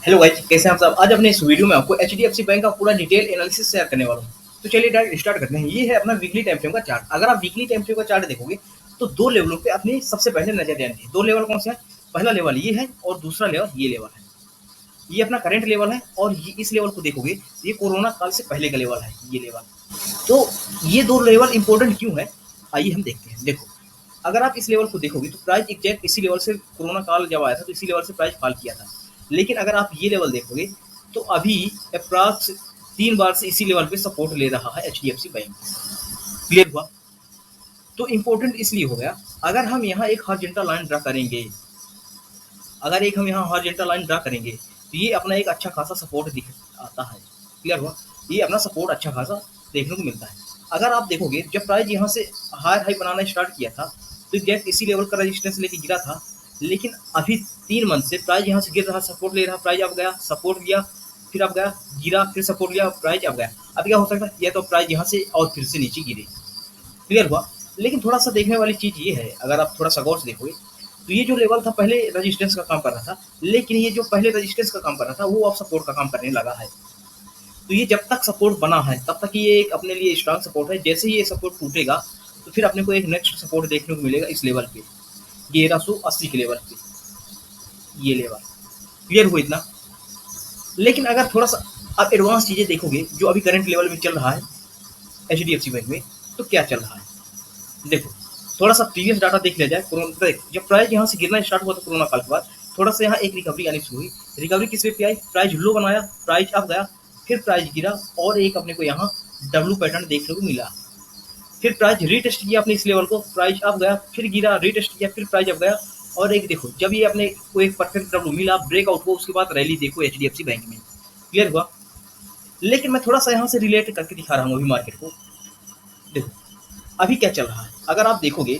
Hello guys, कैसे हैं आप सब। आज अपने इस वीडियो में आपको एचडीएफसी बैंक का पूरा डिटेल एनालिसिस शेयर करने वाला हूं। तो चलिए डायरेक्ट स्टार्ट करते हैं। ये है अपना वीकली टाइम फ्रेम का चार्ट। अगर आप वीकली टाइम फ्रेम का चार्ट देखोगे तो दो लेवलों पे अपनी सबसे पहले नजर देनी है। दो लेवल कौन से हैं? पहला लेवल ये है और दूसरा लेवल ये लेवल है। ये अपना करंट लेवल है और ये इस लेवल को देखोगे ये कोरोना काल से पहले का लेवल है। ये लेवल, तो ये दो लेवल इंपॉर्टेंट क्यों है, आइए हम देखते हैं। देखो, अगर आप इस लेवल को देखोगे तो प्राइस एग्जैक्ट इसी लेवल से कोरोना काल जब आया था तो इसी लेवल से प्राइस फॉल किया था। लेकिन अगर आप ये लेवल देखोगे तो अभी अप्रॉक्स 3 बार से इसी लेवल पे सपोर्ट ले रहा है एचडीएफसी बैंक। क्लियर हुआ? तो इंपॉर्टेंट इसलिए हो गया, अगर हम यहाँ एक हॉरिजॉन्टल लाइन ड्रा करेंगे, अगर एक हम यहाँ हॉरिजॉन्टल लाइन ड्रा करेंगे तो ये अपना एक अच्छा खासा सपोर्ट दिख आता है। क्लियर हुआ? ये अपना सपोर्ट अच्छा खासा देखने को मिलता है। अगर आप देखोगे जब प्राइस यहाँ से हायर हाई बनाना स्टार्ट किया था तो एग्जैक्ट इसी लेवल का रेजिस्टेंस लेके गिरा था। लेकिन अभी 3 मंथ से प्राइस यहाँ से गिर रहा, सपोर्ट ले रहा, प्राइस अब गया, सपोर्ट लिया, फिर अब गया, गिरा, फिर सपोर्ट लिया, प्राइस अब गया। अब क्या हो सकता है, या तो प्राइस यहाँ से और फिर से नीचे गिरे। क्लियर हुआ? लेकिन थोड़ा सा देखने वाली चीज ये है, अगर आप थोड़ा सा गौर से देखोगे तो ये जो लेवल था पहले रेजिस्टेंस का काम कर रहा था, लेकिन ये जो पहले रेजिस्टेंस का काम कर रहा था वो अब सपोर्ट का काम करने लगा है। तो ये जब तक सपोर्ट बना है तब तक ये एक अपने लिए स्ट्रांग सपोर्ट है। जैसे ही ये सपोर्ट टूटेगा तो फिर अपने को एक नेक्स्ट सपोर्ट देखने को मिलेगा इस लेवल पे, 1180 के लेवल पे, ये लेवल। क्लियर हुआ इतना? लेकिन अगर थोड़ा सा आप एडवांस चीजें देखोगे जो अभी करंट लेवल में चल रहा है एचडीएफसी बैंक में, तो क्या चल रहा है देखो। थोड़ा सा प्रीवियस डाटा देख लिया जाए। कोरोना जब प्राइस यहाँ से गिरना स्टार्ट हुआ था कोरोना काल के बाद, थोड़ा सा यहाँ एक रिकवरी आनी शुरू हुई। रिकवरी किस वे पे आई? प्राइस लो बनाया, प्राइस अप गया, फिर प्राइस गिरा और एक अपने को यहाँ डब्लू पैटर्न देखने को मिला। फिर प्राइस रीटेस्ट किया अपने इस लेवल को, प्राइस अप गया, फिर गिरा, रीटेस्ट किया, फिर प्राइस अप गया। और एक देखो, जब ये अपने को एक परफेक्ट डब्लू मिला, ब्रेकआउट हुआ, उसके बाद रैली देखो एचडीएफसी बैंक में। क्लियर हुआ? लेकिन मैं थोड़ा सा यहाँ से रिलेट करके दिखा रहा हूँ अभी मार्केट को। देखो अभी क्या चल रहा है, अगर आप देखोगे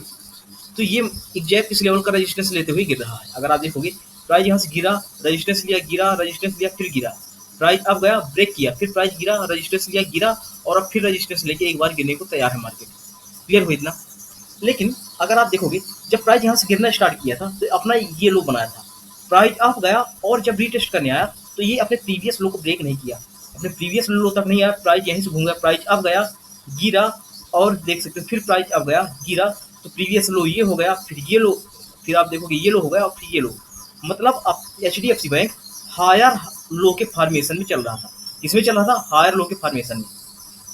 तो ये एग्जैक्ट इस लेवल का रेजिस्टेंस लेते हुए गिर रहा है। अगर आप देखोगे प्राइस यहाँ से गिरा, रेजिस्टेंस लिया, गिरा, रेजिस्टेंस लिया, फिर गिरा, प्राइस अब गया, ब्रेक किया, फिर प्राइस गिरा, रेजिस्टेंस लिया, गिरा और अब फिर रेजिस्टेंस लेके एक बार गिरने को तैयार है मार्केट। क्लियर हुआ इतना? लेकिन अगर आप देखोगे जब प्राइस यहाँ से गिरना स्टार्ट किया था तो अपना ये लो बनाया था, प्राइस अप गया और जब रीटेस्ट करने आया तो ये अपने प्रीवियस लो को ब्रेक नहीं किया, अपने प्रीवियस लो तक नहीं आया, प्राइस यहीं से घूम गया, प्राइस अप गया, गिरा और देख सकते हो फिर प्राइस अप गया, गिरा, तो प्रीवियस लो ये हो गया, फिर ये लो, फिर आप देखोगे ये लो हो गया और फिर ये लो। मतलब अब एचडीएफसी बैंक हायर लो के फॉर्मेशन में चल रहा था। किसमें चल रहा था? हायर लो के फॉर्मेशन में।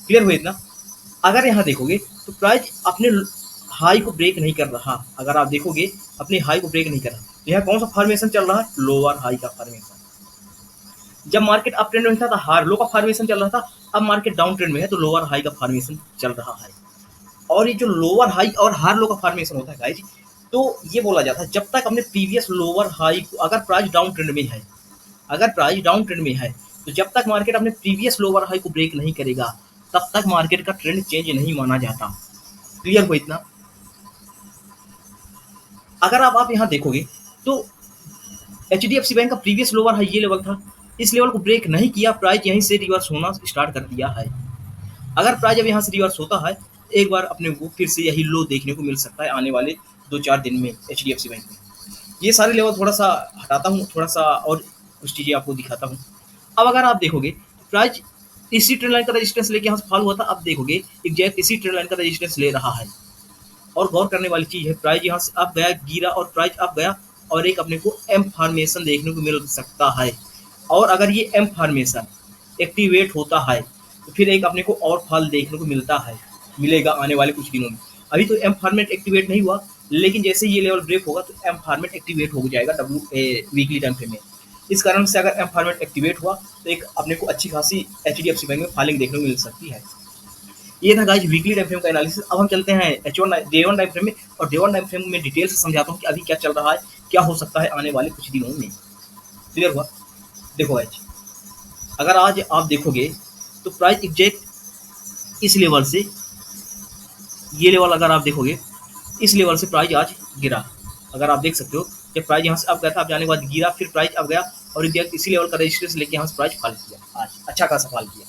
क्लियर हुआ इतना? अगर यहाँ देखोगे तो प्राइस अपने हाई को ब्रेक नहीं कर रहा। अगर आप देखोगे अपने हाई को ब्रेक नहीं कर रहा, तो यहाँ कौन सा फॉर्मेशन चल रहा है? लोअर हाई का फॉर्मेशन। जब मार्केट अप ट्रेंड में था तो हायर लो का फॉर्मेशन चल रहा था, अब मार्केट डाउन ट्रेंड में है तो लोअर हाई का फॉर्मेशन चल रहा है। और ये जो लोअर हाई और हायर लो का फॉर्मेशन होता है गाइस, तो ये बोला जाता है जब तक अपने प्रीवियस लोअर हाई को, अगर प्राइस डाउन ट्रेंड में है, अगर प्राइस डाउन ट्रेंड में है तो जब तक मार्केट अपने प्रीवियस लोअर हाई को ब्रेक नहीं करेगा तब तक मार्केट का ट्रेंड चेंज नहीं माना जाता। क्लियर हुआ इतना? अगर आप यहाँ देखोगे तो एचडीएफसी बैंक का प्रीवियस लोअर हाई ये लेवल था, इस लेवल को ब्रेक नहीं किया, प्राइस यहीं से रिवर्स होना स्टार्ट कर दिया है। अगर प्राइस अब यहाँ से रिवर्स होता है एक बार अपने को फिर से यही लो देखने को मिल सकता है आने वाले 2-4 दिन में एचडीएफसी बैंक में। ये सारे लेवल थोड़ा सा हटाता हूँ, थोड़ा सा और कुछ चीज़ें आपको दिखाता हूँ। अब अगर आप देखोगे प्राइस इसी ट्रेंड लाइन का रेजिस्टेंस लेके यहाँ से फॉल हुआ था, अब देखोगे एग्जैक्ट इसी ट्रेंड लाइन का रेजिस्टेंस ले रहा है। और गौर करने वाली चीज़ है, प्राइस यहाँ से अब गया, गिरा और प्राइस अब गया और एक अपने को एम फॉर्मेशन देखने को मिल सकता है। और अगर ये एम फॉर्मेशन एक्टिवेट होता है तो फिर एक अपने को और फल देखने को मिलता है, मिलेगा आने वाले कुछ दिनों में। अभी तो एम फॉर्मेट एक्टिवेट नहीं हुआ, लेकिन जैसे ये लेवल ब्रेक होगा तो एम फॉर्मेट एक्टिवेट हो जाएगा वीकली टाइम फ्रेम में। इस कारण से अगर एम फॉर्मेट एक्टिवेट हुआ तो एक अपने को अच्छी खासी एचडीएफसी बैंक में फॉलिंग देखने को मिल सकती है। ये था गाइस वीकली टाइम फ्रेम का एनालिसिस। अब हम चलते हैं डे वन टाइम फ्रेम में, और डे वन टाइम फ्रेम में डिटेल से समझाता हूँ कि अभी क्या चल रहा है, क्या हो सकता है आने वाले कुछ दिनों में। क्लियर हुआ? देखो गाइस, अगर आज आप देखोगे तो प्राइस एग्जैक्ट इस लेवल से, ये लेवल अगर आप देखोगे इस लेवल से प्राइस आज गिरा। अगर आप देख सकते हो जब प्राइस यहाँ से अप गया था, अब जाने के बाद गिरा, फिर प्राइस अप गया और एग्जैक्ट इसी लेवल का रजिस्टेंस लेके यहाँ से प्राइस फॉल किया, आज अच्छा खासा फॉल किया।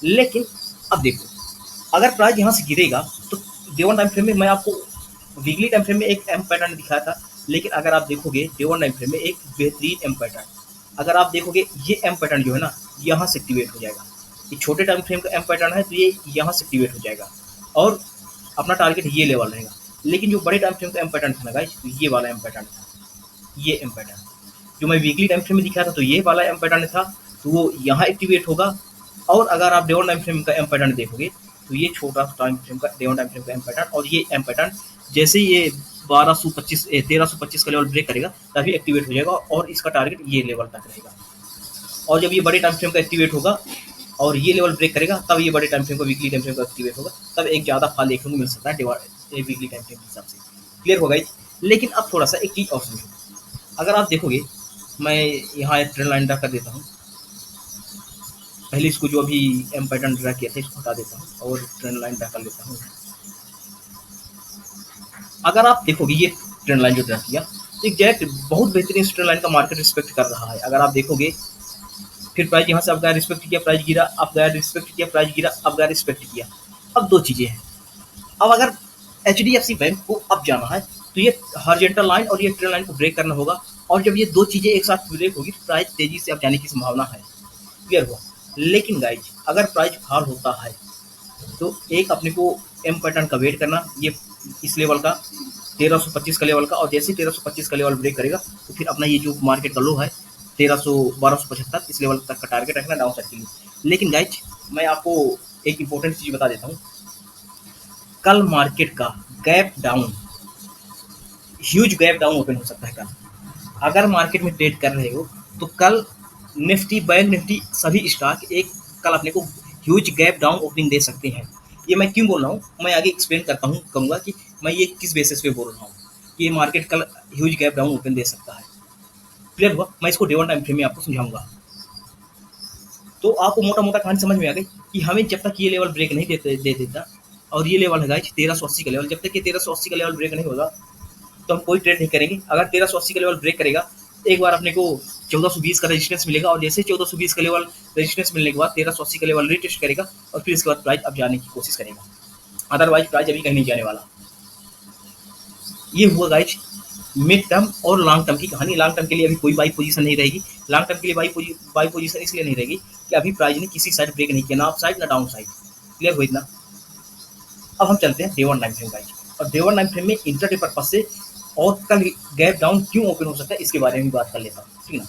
लेकिन अब देखो अगर प्राइस यहाँ से गिरेगा तो डे वन टाइम फ्रेम में मैं आपको वीकली टाइम फ्रेम में एक एम पैटर्न दिखाया था, लेकिन अगर आप देखोगे डे वन टाइम फ्रेम में एक बेहतरीन एम पैटर्न, अगर आप देखोगे ये एम पैटर्न जो है ना, यहाँ से एक्टिवेट हो जाएगा। ये छोटे टाइम फ्रेम का एम पैटर्न है, तो ये यहाँ से एक्टिवेट हो जाएगा और अपना टारगेट ये लेवल रहेगा। लेकिन जो बड़े टाइम फ्रेम का एम पैटर्न था ना गाइस, तो ये वाला एम पैटर्न था, ये एम पैटर्न जो मैं वीकली टाइम फ्रेम में दिखाया था, तो ये वाला एम पैटर्न था, तो वो यहाँ एक्टिवेट होगा। और अगर आप डे वन टाइम फ्रेम का एम पैटर्न देखोगे, तो ये छोटा टाइम फ्रेम का डे वन टाइम फ्रेम का एम पैटर्न, और ये एम पैटर्न जैसे ही ये 1325 का लेवल ब्रेक करेगा तभी एक्टिवेट हो जाएगा, और इसका टारगेट ये लेवल तक रहेगा। और जब ये बड़े टाइम फ्रेम का एक्टिवेट होगा और ये लेवल ब्रेक करेगा, तब ये बड़े टाइम फ्रेम का वीकली टाइम फ्रेम का एक्टिवेट होगा, तब एक ज़्यादा फॉल देखने को मिल सकता है वीकली टाइम फ्रेम के हिसाब से। क्लियर होगा। लेकिन अब थोड़ा सा एक चीज़ और समझो, अगर आप देखोगे, मैं यहाँ एक ट्रेंड लाइन ड्रा कर देता हूँ। पहले इसको जो अभी एम पैटर्न ड्रा किया था इसको हटा देता हूँ और ट्रेंड लाइन ड्रा कर लेता हूँ। अगर आप देखोगे ये ट्रेंड लाइन जो ड्रा किया, तो एग्जैक्ट बहुत बेहतरीन ट्रेंड लाइन का मार्केट रिस्पेक्ट कर रहा है। अगर आप देखोगे, फिर प्राइस यहाँ से अब गया, रिस्पेक्ट किया, प्राइस गिरा, अब गया, रिस्पेक्ट किया, प्राइस गिरा, अब गया, रिस्पेक्ट किया। अब दो चीज़ें हैं। अब अगर एचडीएफसी बैंक को अब जाना है, तो ये हॉरिजॉन्टल लाइन और ये ट्रेंड लाइन को ब्रेक करना होगा, और जब ये दो चीज़ें एक साथ ब्रेक होगी तो प्राइस तेजी से अब जाने की संभावना है। क्लियर हुआ। लेकिन गाइज, अगर प्राइस फॉल होता है तो एक अपने को एम पैटर्न का वेट करना, ये इस लेवल का 1325 का लेवल का, और जैसे 1325 का लेवल ब्रेक करेगा तो फिर अपना ये जो मार्केट का लो है 1275, इस लेवल तक का टारगेट रखना डाउन साइड के लिए। लेकिन गाइज, मैं आपको एक इंपॉर्टेंट चीज़ बता देता हूँ, कल मार्केट का gap down, huge gap down open हो सकता है कल। अगर मार्केट में ट्रेड कर रहे हो तो कल निफ्टी, बैंक निफ्टी, सभी स्टॉक एक कल अपने को ह्यूज गैप डाउन ओपनिंग दे सकते हैं। ये मैं क्यों बोल रहा हूँ, मैं आगे एक्सप्लेन करता हूँ, कहूँगा कि मैं ये किस बेसिस पे बोल रहा हूँ कि ये मार्केट कल ह्यूज गैप डाउन ओपन दे सकता है। क्लियर हुआ। मैं इसको डे वन टाइम फ्रेम में आपको समझाऊंगा, तो आपको मोटा मोटा कहानी समझ में आ गई कि हमें जब तक ये लेवल ब्रेक नहीं दे देता, और ये लेवल है गाइस 1380 का लेवल, जब तक ये 1380 का लेवल ब्रेक नहीं होगा तो हम कोई ट्रेड नहीं करेंगे। अगर 1380 का लेवल ब्रेक करेगा, एक बार अपने को 1420 का रेजिस्टेंस मिलेगा, और जैसे 1420 का लेवल रेजिस्टेंस मिलने के बाद 1380 का लेवल रीटेस्ट करेगा, और फिर इसके बाद प्राइस अब जाने की कोशिश करेगा। अदरवाइज प्राइस अभी कहीं नहीं जाने वाला। ये हुआ गाइज मिड टर्म और लॉन्ग टर्म की कहानी। लॉन्ग टर्म के लिए अभी कोई बाई पोजीशन नहीं रहेगी। लॉन्ग टर्म के लिए बाई पोजीशन इसलिए नहीं रहेगी कि अभी प्राइस ने किसी साइड ब्रेक नहीं किया, ना अप साइड ना डाउन साइड। क्लियर हुआ इतना। अब हम चलते हैं day one time frame guys, और डे वन टाइम फ्रेम में इंट्राडे पर्पज से और कल गैप डाउन क्यों ओपन हो सकता है इसके बारे में बात कर लेता हूँ, ठीक ना।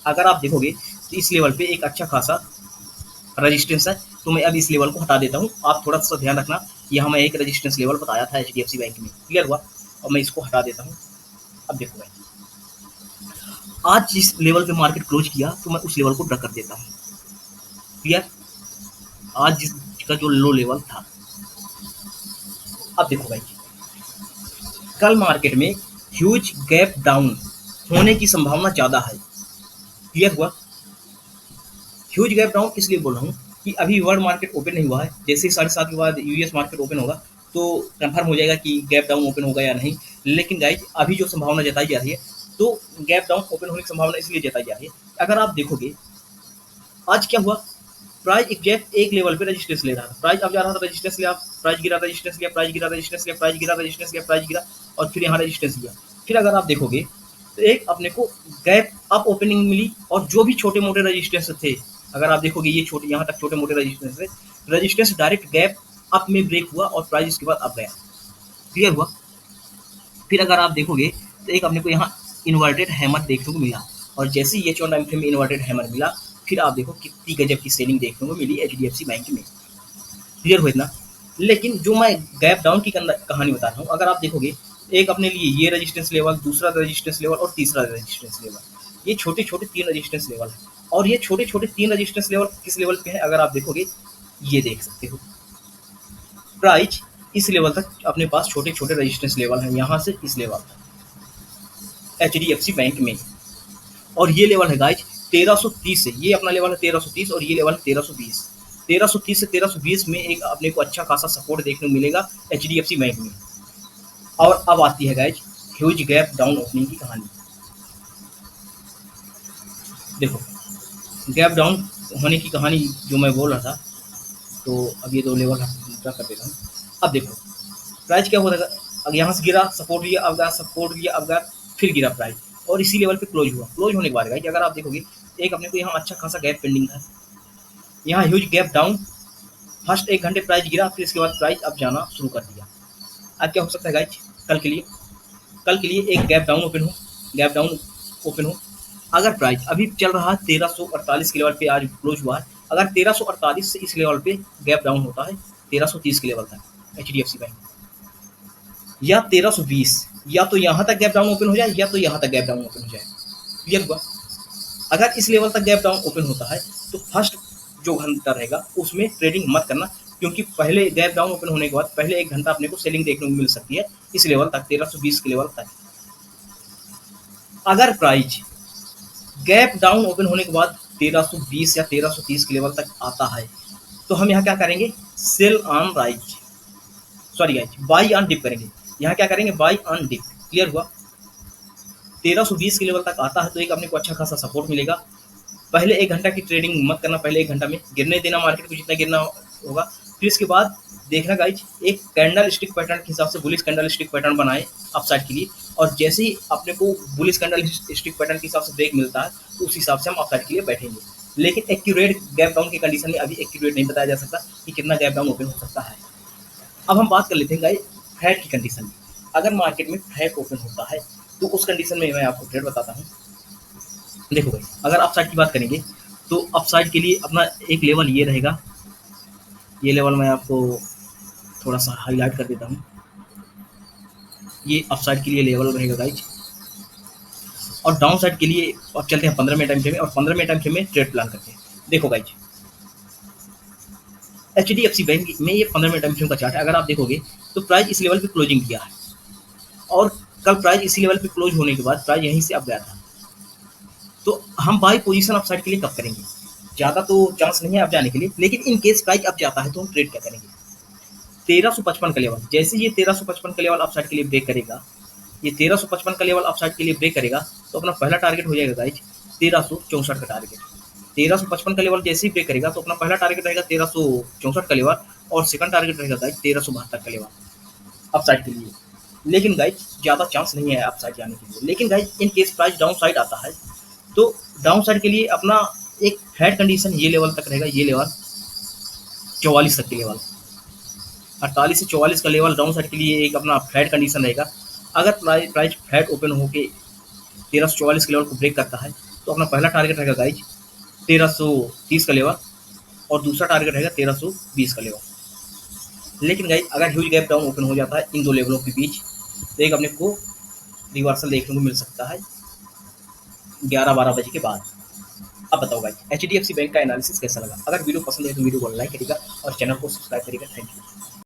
अगर आप देखोगे तो इस लेवल पे एक अच्छा खासा रजिस्टेंस है, तो मैं अब इस लेवल को हटा देता हूँ। आप थोड़ा सा ध्यान रखना, यहाँ मैं एक रजिस्टेंस लेवल बताया था एचडीएफसी बैंक में। क्लियर हुआ। और मैं इसको हटा देता हूँ। अब देखो भाई, आज जिस लेवल पे मार्केट क्लोज किया तो मैं उस लेवल को ड्रा कर देता हूँ। क्लियर। आज जिसका जो लो लेवल था, अब देखो भाई, कल मार्केट में ह्यूज गैप डाउन होने की संभावना ज्यादा है। क्लियर हुआ। ह्यूज गैप डाउन इसलिए बोल रहा हूँ कि अभी वर्ल्ड मार्केट ओपन नहीं हुआ है। जैसे 7:30 के बाद यूएस मार्केट ओपन होगा तो कंफर्म हो जाएगा कि गैप डाउन ओपन होगा या नहीं। लेकिन गाइज, अभी जो संभावना जताई जा रही है, तो गैप डाउन ओपन होने की संभावना इसलिए जताई जा रही है, अगर आप देखोगे आज क्या हुआ, प्राइस एग्जैक्ट एक लेवल पे रजिस्टेंस ले रहा था। प्राइस अब जा रहा था, रजिस्टेंस लिया, प्राइस गिरा, रजिस्टेंस लिया, प्राइस गिरा, रजिस्टेंस लिया, प्राइस गिरा, रजिस्टेंस लिया, प्राइस गिरा, और फिर यहाँ रजिस्टेंस लिया। फिर अगर आप देखोगे तो एक अपने को गैप अप ओपनिंग मिली, और जो भी छोटे मोटे रजिस्टेंस थे, अगर आप देखोगे ये छोटे, यहाँ तक छोटे मोटे रजिस्टेंस थे, रजिस्टेंस डायरेक्ट गैप अप में ब्रेक हुआ और प्राइस इसके बाद अप गया। क्लियर हुआ। फिर अगर आप देखोगे तो एक अपने को यहाँ इन्वर्टेड हैमर देखने को मिला, और जैसे ये टाइम फ्रेम में इन्वर्टेड हैमर मिला, फिर आप देखो कितनी गजब की सेलिंग देखने को मिली एचडीएफसी बैंक में। क्लियर हुआ इतना। लेकिन जो मैं गैप डाउन की कहानी बता रहा हूँ, अगर आप देखोगे एक अपने लिए ये रजिस्टेंस लेवल, दूसरा रजिस्टेंस लेवल और तीसरा रजिस्टेंस लेवल, ये छोटे छोटे 3 रजिस्टेंस लेवल है। और ये छोटे छोटे 3 रजिस्टेंस लेवल किस लेवल पे है, अगर आप देखोगे ये देख सकते हो, प्राइस इस लेवल तक अपने पास छोटे छोटे रजिस्टेंस लेवल हैं, यहाँ से इस लेवल तक एचडीएफसी बैंक में। और ये लेवल है गाइज 1330 से, ये अपना लेवल है 1330, और ये लेवल है 1320। 1330 से 1320 में एक अपने को अच्छा खासा सपोर्ट देखने को मिलेगा एचडीएफसी बैंक में। और अब आती है guys huge gap down opening की कहानी। देखो, गैप डाउन होने की कहानी जो मैं बोल रहा था, तो अब ये 2 लेवल ड्रा कर देता हूँ। अब देखो प्राइस क्या हो रहा है, अब यहाँ से गिरा, सपोर्ट लिया, अब गया, सपोर्ट लिया, अब गया, फिर गिरा प्राइस। और इसी लेवल पे क्लोज हुआ। क्लोज होने के बाद गाइस अगर आप देखोगे एक अपने को यहाँ अच्छा खासा गैप पेंडिंग था, यहाँ ह्यूज गैप डाउन, फर्स्ट 1 घंटे प्राइस गिरा, फिर इसके बाद प्राइस अब जाना शुरू कर दिया। अब क्या हो सकता है गाइस, कल के लिए एक गैप डाउन ओपन हो, गैप डाउन ओपन हो। अगर प्राइस अभी चल रहा है 1348 के लेवल पे आज क्लोज हुआ है, अगर 1348 से इस लेवल पे गैप डाउन होता है 1330 के लेवल तक एचडीएफसी बैंक, या 1320, या तो यहाँ तक गैप डाउन ओपन हो जाए या तो यहाँ तक गैप डाउन ओपन हो जाए। क्लियर हुआ? अगर इस लेवल तक गैप डाउन ओपन होता है तो फर्स्ट जो घंटा रहेगा उसमें ट्रेडिंग मत करना, क्योंकि पहले गैप डाउन ओपन होने के बाद पहले 1 घंटा अपने को सेलिंग देखने को मिल सकती है इस लेवल तक 1320 के लेवल तक। अगर प्राइस गैप डाउन ओपन होने के बाद 1320 या 1330 के लेवल तक आता है तो हम यहाँ क्या करेंगे, sell on rise, sorry guys buy on dip करेंगे। यहाँ क्या करेंगे, बाई ऑन डिप। क्लियर हुआ? 1320 के लेवल तक आता है तो एक अपने को अच्छा खासा सपोर्ट मिलेगा। पहले 1 घंटा की ट्रेडिंग मत करना, पहले 1 घंटा में गिरने देना मार्केट को जितना गिरना होगा। फिर इसके बाद देखना गाइज एक कैंडल स्टिक पैटर्न के हिसाब से बुलिश कैंडल स्टिक पैटर्न बनाए अपसाइड के लिए, और जैसे ही अपने को बुलिश कैंडल स्टिक पैटर्न के हिसाब से ब्रेक मिलता है तो उस हिसाब से हम अपसाइड के लिए बैठेंगे। लेकिन एक्यूरेट गैप डाउन की कंडीशन में अभी एक्यूरेट नहीं बताया जा सकता कि कितना गैप डाउन ओपन हो सकता है। अब हम बात कर लेते हैं गाइज फ्लैट की कंडीशन में। अगर मार्केट में फ्लैट ओपन होता है तो उस कंडीशन में मैं आपको ट्रेड बताता हूँ। देखो भाई अगर अपसाइड की बात करेंगे तो अपसाइड के लिए अपना एक लेवल ये रहेगा, ये लेवल मैं आपको थोड़ा सा हाईलाइट कर देता हूँ। ये अपसाइड के लिए लेवल रहेगा गाइज, और डाउन साइड के लिए अब चलते हैं 15 मिनट टाइम फ्रेम में, और 15 मिनट टाइम फ्रेम में ट्रेड प्लान करते हैं। देखो गाइज एचडीएफसी बैंक में ये 15 मिनट टाइम फ्रेम का चार्ट है। अगर आप देखोगे तो प्राइस इस लेवल पे क्लोजिंग किया है, और कल प्राइस इसी लेवल पे क्लोज होने के बाद प्राइस यहीं से अप गया था। तो हम बाई पोजीशन अपसाइड के लिए कब करेंगे, ज़्यादा तो चांस नहीं है अब जाने के लिए, लेकिन इन केस प्राइस अब जाता है तो हम ट्रेड क्या करेंगे, 1355 का लेवल। जैसे ये 1355 का लेवल अपसाइड के लिए ब्रेक करेगा, ये 1355 का लेवल अपसाइड के लिए ब्रेक करेगा तो अपना पहला टारगेट हो जाएगा गाइज 1364 का टारगेट। 1355 का लेवल जैसे ही ब्रेक करेगा तो अपना पहला टारगेट रहेगा 1364 का लेवल, और सेकंड टारगेट रहेगा गाइज 1372 का लेवल अपसाइड के लिए। लेकिन गाइज ज़्यादा चांस नहीं है अपसाइड जाने के लिए। लेकिन guys in case price down side आता है तो डाउन साइड के लिए अपना एक फ्लैट कंडीशन ये लेवल तक रहेगा, ये लेवल 44 तक के लेवल, 48 से 44 का लेवल डाउन साइड के लिए एक अपना फ्लैट कंडीशन रहेगा। अगर प्राइस फ्लैट ओपन होके 1344 के लेवल को ब्रेक करता है तो अपना पहला टारगेट रहेगा गाइज 1330 का लेवल, और दूसरा टारगेट रहेगा 1320 का लेवल। लेकिन गाइज अगर ह्यूज गैप डाउन ओपन हो जाता है इन दो लेवलों के बीच तो एक अपने को रिवर्सल देखने को मिल सकता है 11-12 बजे के बाद। अब बताओ गाइज एचडीएफसी बैंक का एनालिसिस कैसा लगा? अगर वीडियो पसंद है तो वीडियो को लाइक करिएगा और चैनल को सब्सक्राइब करिएगा। Thank you.